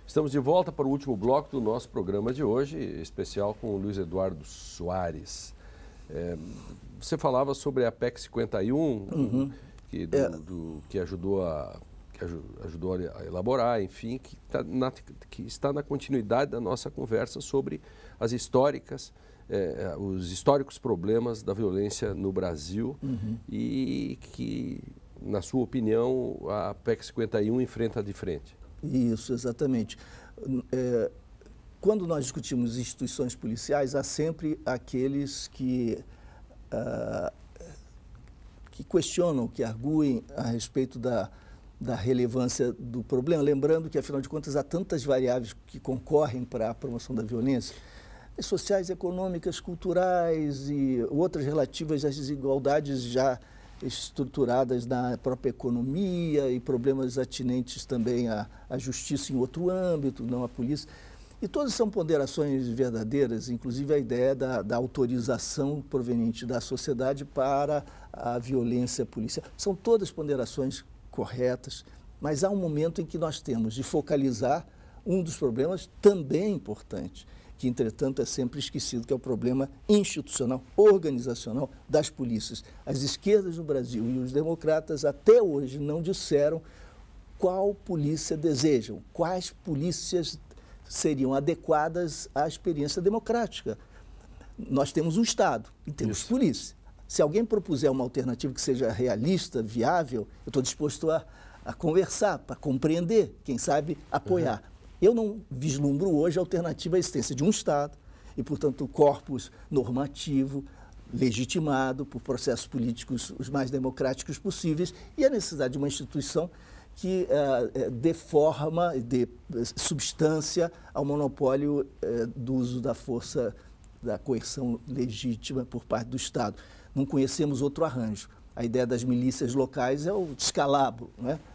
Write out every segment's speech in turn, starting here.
Estamos de volta para o último bloco do nosso programa de hoje, especial com o Luiz Eduardo Soares. Você falava sobre a PEC 51, que ajudou a elaborar, enfim, que está na continuidade da nossa conversa sobre os históricos problemas da violência no Brasil e que, na sua opinião, a PEC 51 enfrenta de frente. Isso, exatamente. Quando nós discutimos instituições policiais, há sempre aqueles que questionam, que arguem a respeito da relevância do problema, lembrando que, afinal de contas, há tantas variáveis que concorrem para a promoção da violência, sociais, econômicas, culturais e outras relativas às desigualdades já estruturadas na própria economia e problemas atinentes também à justiça em outro âmbito, não à polícia. E todas são ponderações verdadeiras, inclusive a ideia da autorização proveniente da sociedade para a violência policial. São todas ponderações corretas, mas há um momento em que nós temos de focalizar um dos problemas também importante, que, entretanto, é sempre esquecido, que é o problema institucional, organizacional das polícias. As esquerdas no Brasil e os democratas até hoje não disseram qual polícia desejam, quais polícias seriam adequadas à experiência democrática. Nós temos um Estado e temos polícia. Se alguém propuser uma alternativa que seja realista, viável, eu estou disposto a conversar, para compreender, quem sabe apoiar. Eu não vislumbro hoje a alternativa à existência de um Estado e, portanto, o corpus normativo legitimado por processos políticos os mais democráticos possíveis e a necessidade de uma instituição que dê forma, dê substância ao monopólio do uso da força, da coerção legítima por parte do Estado. Não conhecemos outro arranjo. A ideia das milícias locais é o descalabro,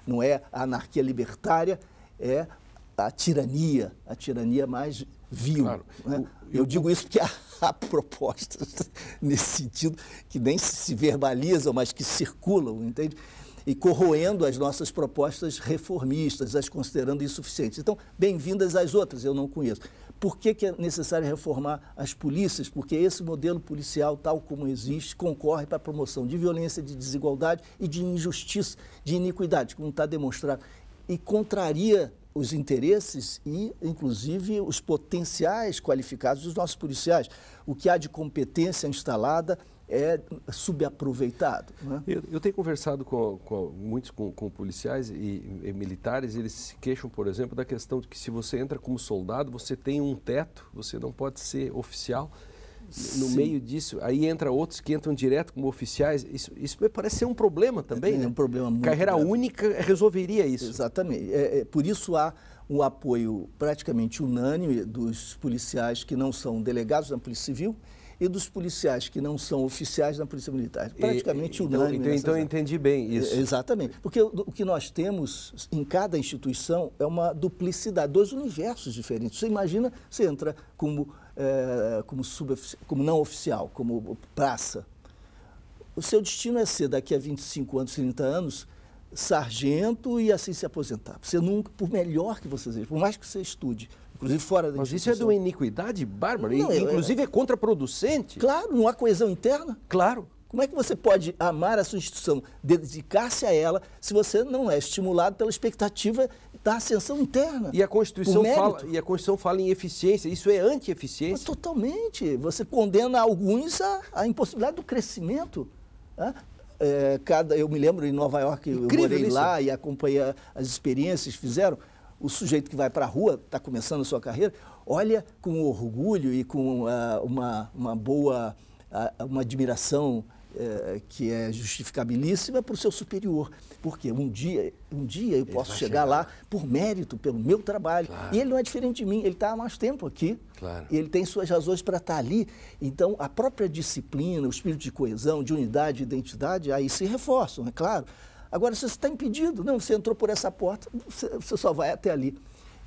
não é a anarquia libertária, é a tirania mais vil. Claro. Eu digo isso porque há propostas nesse sentido que nem se verbalizam, mas que circulam, entende? E corroendo as nossas propostas reformistas, as considerando insuficientes. Então, bem-vindas às outras, eu não conheço. Por que é necessário reformar as polícias? Porque esse modelo policial, tal como existe, concorre para a promoção de violência, de desigualdade e de injustiça, de iniquidade, como está demonstrado, e contraria os interesses e, inclusive, os potenciais qualificados dos nossos policiais. O que há de competência instalada é subaproveitado. Eu tenho conversado muitos com policiais e militares, eles se queixam, por exemplo, da questão de que se você entra como soldado, você tem um teto, você não pode ser oficial. No meio disso, aí entra outros que entram direto como oficiais. Isso me parece ser um problema também. É um problema muito Carreira grave. Única resolveria isso. Exatamente. Por isso há um apoio praticamente unânime dos policiais que não são delegados na Polícia Civil e dos policiais que não são oficiais na Polícia Militar. Praticamente unânime. Então eu entendi bem isso. Exatamente. Porque o que nós temos em cada instituição é uma duplicidade, dois universos diferentes. Você imagina, você entra como não oficial, como praça. O seu destino é ser, daqui a 25 anos, 30 anos, sargento e assim se aposentar. Você nunca, por melhor que você seja, por mais que você estude, inclusive fora da instituição. Mas isso é de uma iniquidade bárbara, inclusive é contraproducente. Claro, não há coesão interna. Claro. Como é que você pode amar a sua instituição, dedicar-se a ela, se você não é estimulado pela expectativa da ascensão interna? E a Constituição fala em eficiência, isso é anti-eficiência? Mas totalmente. Você condena alguns à impossibilidade do crescimento. Eu me lembro em Nova York, eu morei lá e acompanhei as experiências que fizeram. O sujeito que vai para a rua, está começando a sua carreira, olha com orgulho e com uma admiração que é justificabilíssima para o seu superior. Porque um dia eu posso chegar lá por mérito, pelo meu trabalho. Claro. E ele não é diferente de mim, ele está há mais tempo aqui. Claro. E ele tem suas razões para estar ali. Então, a própria disciplina, o espírito de coesão, de unidade, de identidade, aí se reforçam, é claro. Agora, se você está impedido, não, você entrou por essa porta, você só vai até ali.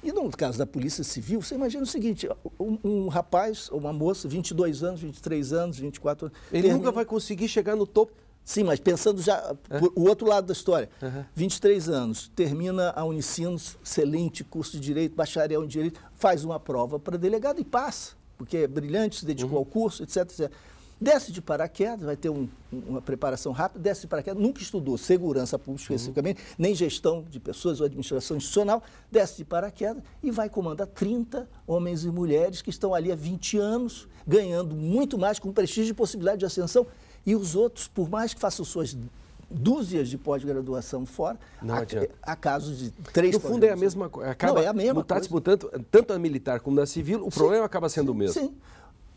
E no caso da Polícia Civil, você imagina o seguinte, um rapaz ou uma moça, 22 anos, 23 anos, 24 anos... Ele nunca vai conseguir chegar no topo. Sim, mas pensando já por o outro lado da história. 23 anos, termina a Unicinos, excelente curso de Direito, bacharel em Direito, faz uma prova para delegado e passa, porque é brilhante, se dedicou ao curso, etc, etc. Desce de paraquedas, vai ter uma preparação rápida, desce de paraquedas, nunca estudou segurança pública especificamente, nem gestão de pessoas ou administração institucional, desce de paraquedas e vai comandar 30 homens e mulheres que estão ali há 20 anos, ganhando muito mais, com prestígio e possibilidade de ascensão, e os outros, por mais que façam suas dúzias de pós-graduação fora, há casos de 3 No fundo é a mesma coisa, acaba é a mesma mutatis mutandis, tanto na militar como na civil, o problema acaba sendo o mesmo. Sim,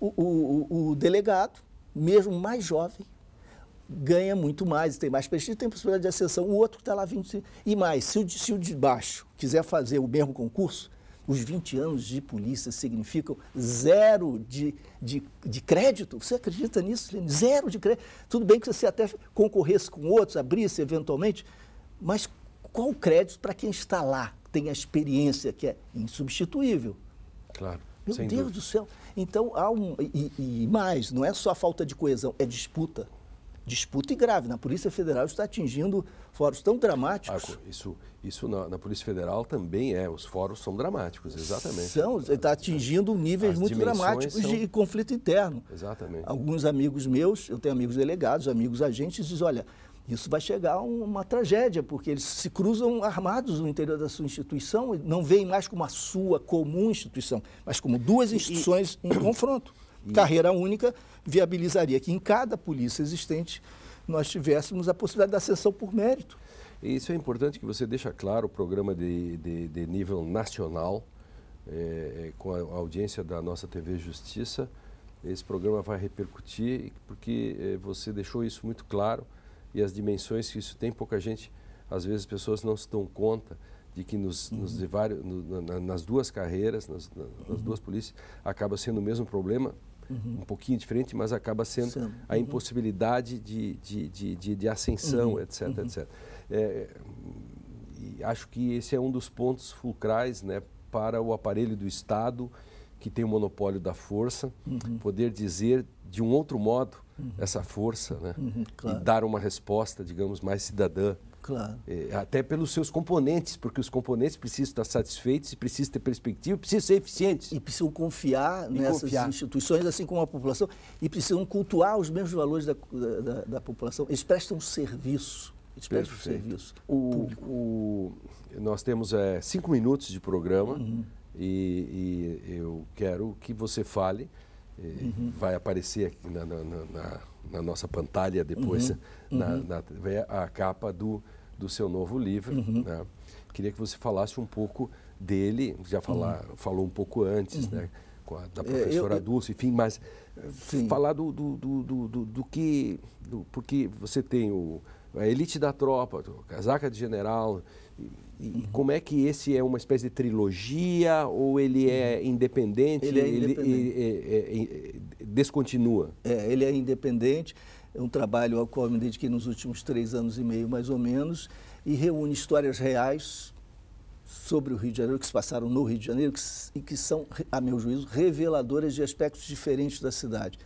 o delegado, mesmo mais jovem, ganha muito mais, tem mais prestígio, tem possibilidade de ascensão. O outro que está lá 20... E mais, se o de baixo quiser fazer o mesmo concurso, os 20 anos de polícia significam 0 de crédito. Você acredita nisso, Lene? 0 de crédito. Tudo bem que você até concorresse com outros, abrisse eventualmente, mas qual o crédito para quem está lá, tem a experiência, que é insubstituível? Claro. Meu Deus do céu. Então, há e mais, não é só falta de coesão, é disputa. Disputa e grave. Na Polícia Federal está atingindo fóruns tão dramáticos. Isso na Polícia Federal também é. Os fóruns são dramáticos, exatamente. Está atingindo níveis muito dramáticos de conflito interno. Exatamente. Alguns amigos meus, eu tenho amigos delegados, amigos agentes, dizem, olha, isso vai chegar a uma tragédia, porque eles se cruzam armados no interior da sua instituição, não veem mais como a sua comum instituição, mas como duas instituições em confronto. Carreira única viabilizaria que em cada polícia existente nós tivéssemos a possibilidade da ascensão por mérito. E isso é importante que você deixa claro, o programa de nível nacional, com a audiência da nossa TV Justiça, esse programa vai repercutir, porque você deixou isso muito claro, e as dimensões que isso tem, pouca gente, às vezes as pessoas não se dão conta de que nas duas carreiras, nas duas polícias, acaba sendo o mesmo problema, um pouquinho diferente, mas acaba sendo a impossibilidade de ascensão, etc, etc. E acho que esse é um dos pontos fulcrais, né, para o aparelho do Estado, que tem o monopólio da força, poder dizer de um outro modo essa força, né, claro. E dar uma resposta, digamos, mais cidadã. Claro. Até pelos seus componentes, porque os componentes precisam estar satisfeitos, precisam ter perspectiva, precisam ser eficientes. E precisam confiar nessas instituições, assim como a população, e precisam cultuar os mesmos valores da população. Eles prestam serviço. Eles prestam serviço público. Nós temos 5 minutos de programa e eu quero que você fale. Vai aparecer aqui na nossa pantalha depois a capa do seu novo livro. Né? Queria que você falasse um pouco dele, já falou um pouco antes, né? Da professora Dulce, enfim, mas falar porque você tem a elite da tropa, casaca de general, e como é que esse é uma espécie de trilogia ou ele é independente? Ele é independente. Ele descontinua? Ele é independente, é um trabalho ao qual eu me dediquei nos últimos 3 anos e meio, mais ou menos, e reúne histórias reais sobre o Rio de Janeiro, que se passaram no Rio de Janeiro, e que são, a meu juízo, reveladoras de aspectos diferentes da cidade.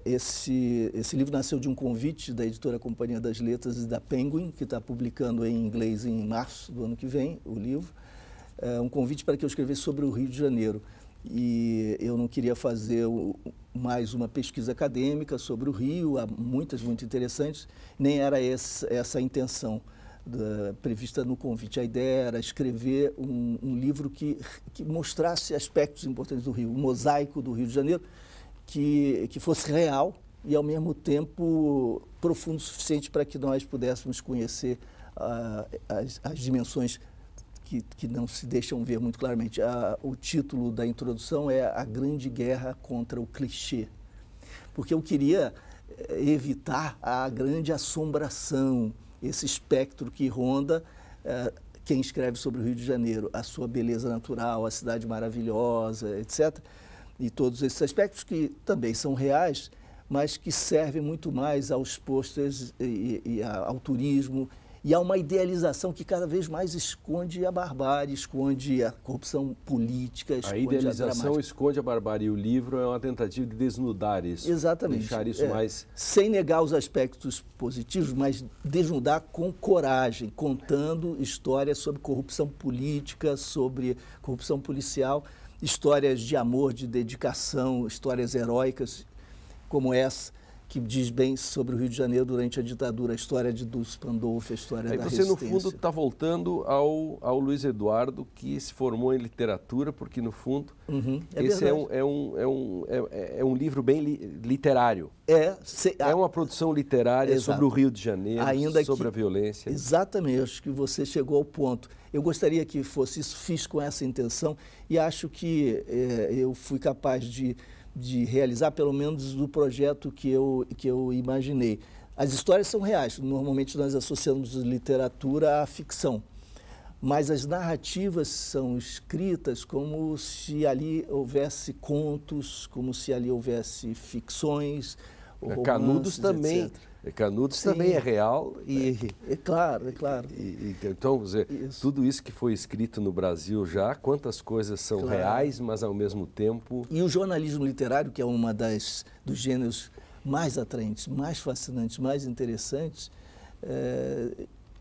Esse livro nasceu de um convite da editora Companhia das Letras e da Penguin, que está publicando em inglês em março do ano que vem, o livro. Um convite para que eu escrevesse sobre o Rio de Janeiro. E eu não queria fazer mais uma pesquisa acadêmica sobre o Rio, há muitas muito interessantes, nem era essa a intenção prevista no convite. A ideia era escrever um livro que mostrasse aspectos importantes do Rio, um mosaico do Rio de Janeiro, que fosse real e, ao mesmo tempo, profundo o suficiente para que nós pudéssemos conhecer as dimensões que não se deixam ver muito claramente. O título da introdução é A Grande Guerra contra o Clichê, porque eu queria evitar a grande assombração, esse espectro que ronda quem escreve sobre o Rio de Janeiro, a sua beleza natural, a cidade maravilhosa, etc., e todos esses aspectos que também são reais, mas que servem muito mais aos pôsteres e ao turismo E há uma idealização que cada vez mais esconde a barbárie, esconde a corrupção política, esconde a idealização esconde a barbárie. E o livro é uma tentativa de desnudar isso. Exatamente. Deixar isso mais... Sem negar os aspectos positivos, mas desnudar com coragem, contando histórias sobre corrupção política, sobre corrupção policial, histórias de amor, de dedicação, histórias heróicas como essa, que diz bem sobre o Rio de Janeiro durante a ditadura, a história de Dulce Pandolfo, a história da resistência. Você, no fundo, está voltando ao Luiz Eduardo, que se formou em literatura, porque, no fundo, esse é um livro bem literário. É uma produção literária sobre o Rio de Janeiro, sobre a violência. Exatamente, acho que você chegou ao ponto. Eu gostaria que fosse isso, fiz com essa intenção, e acho que eu fui capaz de realizar, pelo menos, do projeto que eu imaginei. As histórias são reais, normalmente nós associamos literatura à ficção, mas as narrativas são escritas como se ali houvesse contos, como se ali houvesse ficções, romances, Canudos também. etc. Canudos também é real e... É claro. Então, tudo isso que foi escrito no Brasil já, quantas coisas são reais, mas ao mesmo tempo... E o jornalismo literário, que é uma dos gêneros mais atraentes, mais fascinantes, mais interessantes,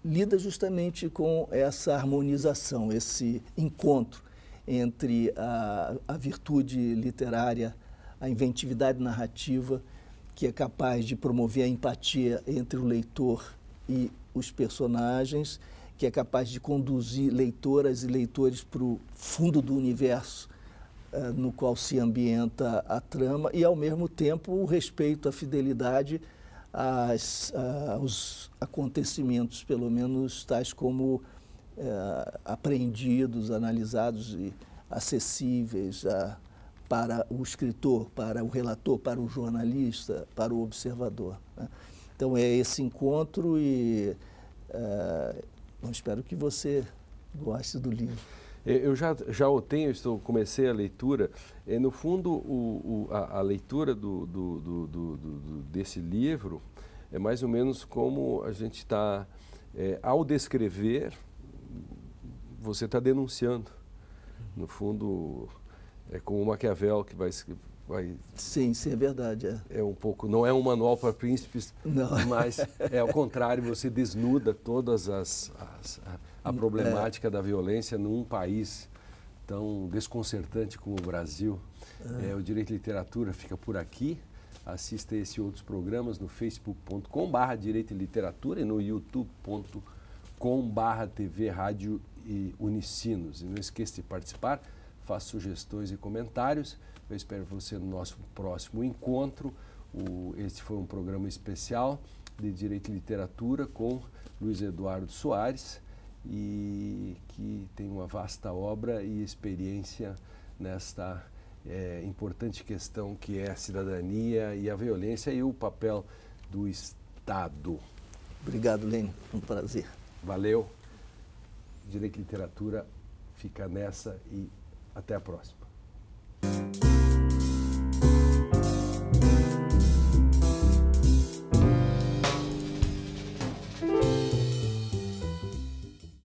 lida justamente com essa harmonização, esse encontro entre a virtude literária, a inventividade narrativa, que é capaz de promover a empatia entre o leitor e os personagens, que é capaz de conduzir leitoras e leitores para o fundo do universo no qual se ambienta a trama, e, ao mesmo tempo, o respeito, a fidelidade aos acontecimentos, pelo menos tais como apreendidos, analisados e acessíveis para o escritor, para o relator, para o jornalista, para o observador, né? Então, é esse encontro e espero que você goste do livro. Eu já o tenho, comecei a leitura. No fundo, a leitura desse livro é mais ou menos como a gente está, ao descrever, você está denunciando. No fundo... É como o Maquiavel que vai... Sim, é verdade. É um pouco, não é um manual para príncipes, não. Mas ao contrário, você desnuda todas a problemática da violência num país tão desconcertante como o Brasil. O Direito e Literatura fica por aqui. Assista esse e outros programas no facebook.com/Direito e Literatura e no youtube.com/TV Rádio e Unicinos. E não esqueça de participar. Faça sugestões e comentários. Eu espero você no nosso próximo encontro. Este foi um programa especial de Direito e Literatura com Luiz Eduardo Soares, e que tem uma vasta obra e experiência nesta importante questão que é a cidadania e a violência e o papel do Estado. Obrigado, Lênin. Um prazer. Valeu. Direito e Literatura fica nessa e até a próxima.